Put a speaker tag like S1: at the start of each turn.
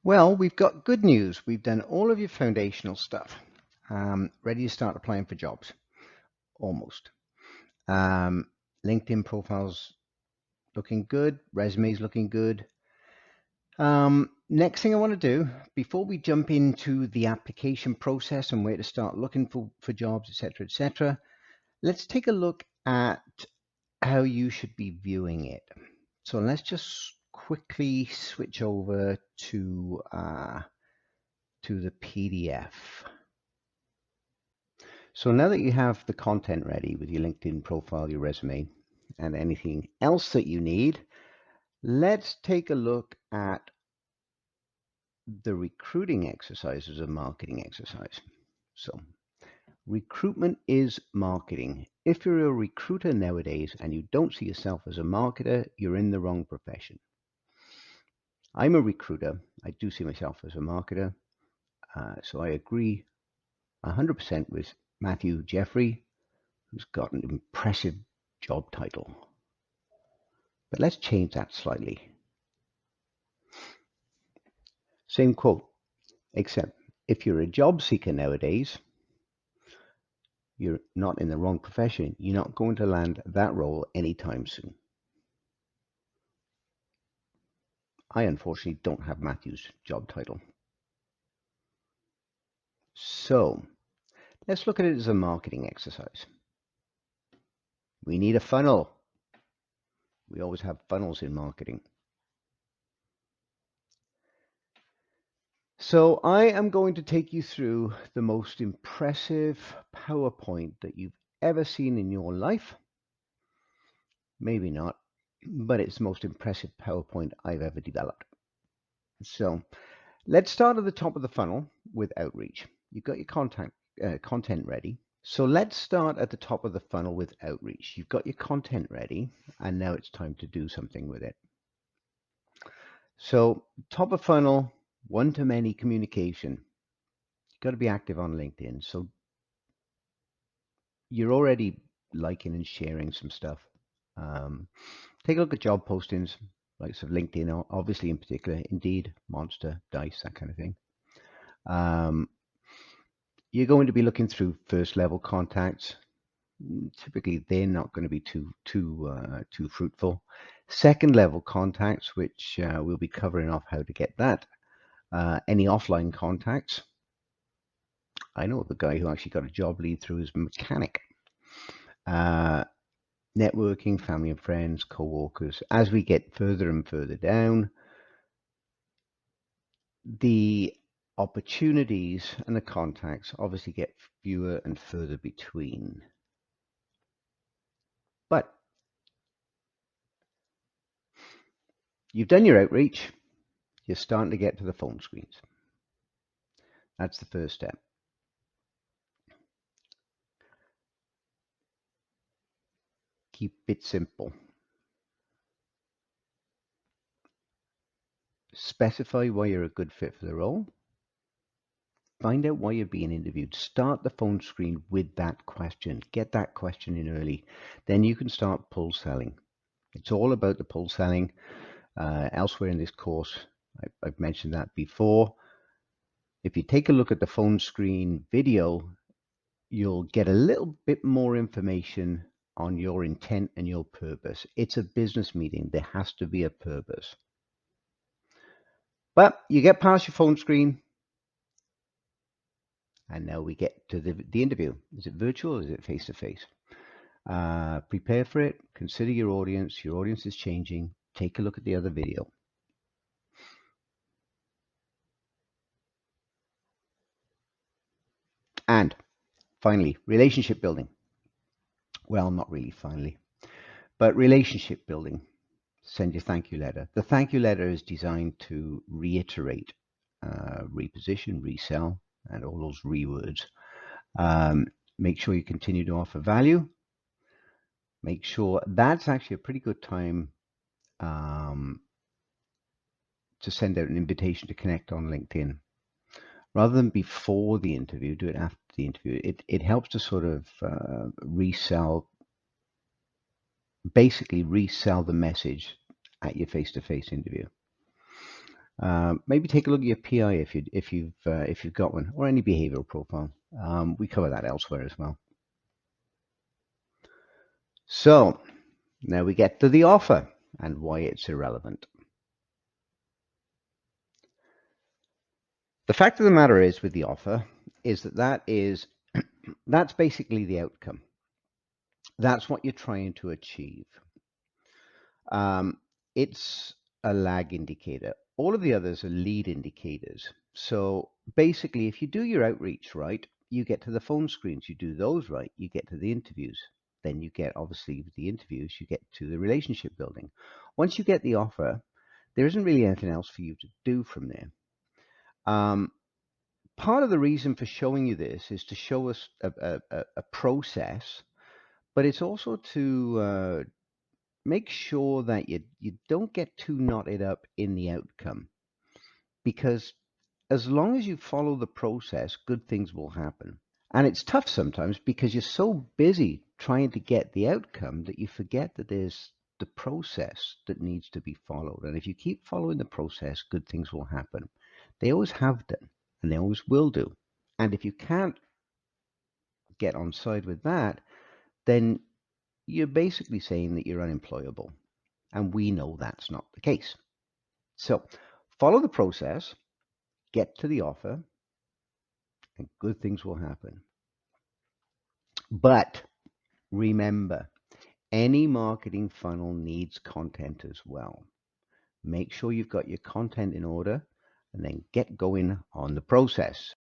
S1: Well, we've got good news. We've done all of your foundational stuff. Ready to start applying for jobs, almost. LinkedIn profiles looking good, resumes looking good. Next thing I want to do, before we jump into the application process and where to start looking for jobs, etc., let's take a look at how you should be viewing it. So let's just quickly switch over to the PDF. So now that you have the content ready with your LinkedIn profile, your resume, and anything else that you need, let's take a look at the recruiting exercise as a marketing exercise. So recruitment is marketing. If you're a recruiter nowadays and you don't see yourself as a marketer, you're in the wrong profession. I'm a recruiter. I do see myself as a marketer. So I agree 100% with Matthew Jeffrey, who's got an impressive job title. But let's change that slightly. Same quote, except if you're a job seeker nowadays, you're not in the wrong profession. You're not going to land that role anytime soon. I unfortunately don't have Matthew's job title. So let's look at it as a marketing exercise. We need a funnel. We always have funnels in marketing. So I am going to take you through the most impressive PowerPoint that you've ever seen in your life. Maybe not, but it's the most impressive PowerPoint I've ever developed. So let's start at the top of the funnel with outreach. You've got your content ready. So let's start at the top of the funnel with outreach. You've got your content ready, and now it's time to do something with it. So top of funnel, one-to-many communication. You've got to be active on LinkedIn. So you're already liking and sharing some stuff. Take a look at job postings, like of LinkedIn, obviously in particular, Indeed, Monster, Dice, that kind of thing. You're going to be looking through first level contacts. Typically, they're not going to be too fruitful. Second level contacts, which we'll be covering off how to get that. Any offline contacts. I know of a guy who actually got a job lead through his mechanic. Networking, family and friends, co-workers. As we get further and further down, the opportunities and the contacts obviously get fewer and further between. But you've done your outreach, you're starting to get to the phone screens. That's the first step. Keep it simple. Specify why you're a good fit for the role. Find out why you're being interviewed. Start the phone screen with that question. Get that question in early. Then you can start pull selling. It's all about the pull selling. Elsewhere in this course, I've mentioned that before. If you take a look at the phone screen video, you'll get a little bit more information on your intent and your purpose. It's a business meeting. There has to be a purpose. But you get past your phone screen, and now we get to the interview. Is it virtual or is it face-to-face? Prepare for it. Consider your audience. Your audience is changing. Take a look at the other video. And finally, relationship building. Well, not really finally, but relationship building. Send your thank you letter. The thank you letter is designed to reiterate, reposition, resell, and all those rewords. Make sure you continue to offer value. Make sure that's actually a pretty good time to send out an invitation to connect on LinkedIn. Rather than before the interview, do it after the interview. It helps to sort of basically resell the message at your face-to-face interview. Maybe take a look at your PI if you've got one, or any behavioral profile. We cover that elsewhere as well. So now we get to the offer and why it's irrelevant. The fact of the matter is with the offer is that's basically the outcome. That's what you're trying to achieve. It's a lag indicator. All of the others are lead indicators. So basically, if you do your outreach right, you get to the phone screens. You do those right, you get to the interviews. Then you get, obviously, with the interviews, you get to the relationship building. Once you get the offer, there isn't really anything else for you to do from there. Part of the reason for showing you this is to show us a process, but it's also to make sure that you don't get too knotted up in the outcome, because as long as you follow the process, good things will happen. And it's tough sometimes because you're so busy trying to get the outcome that you forget that there's the process that needs to be followed. And if you keep following the process, good things will happen. They always have done, and they always will do. And if you can't get on side with that, then you're basically saying that you're unemployable. And we know that's not the case. So follow the process, get to the offer, and good things will happen. But remember, any marketing funnel needs content as well. Make sure you've got your content in order and then get going on the process.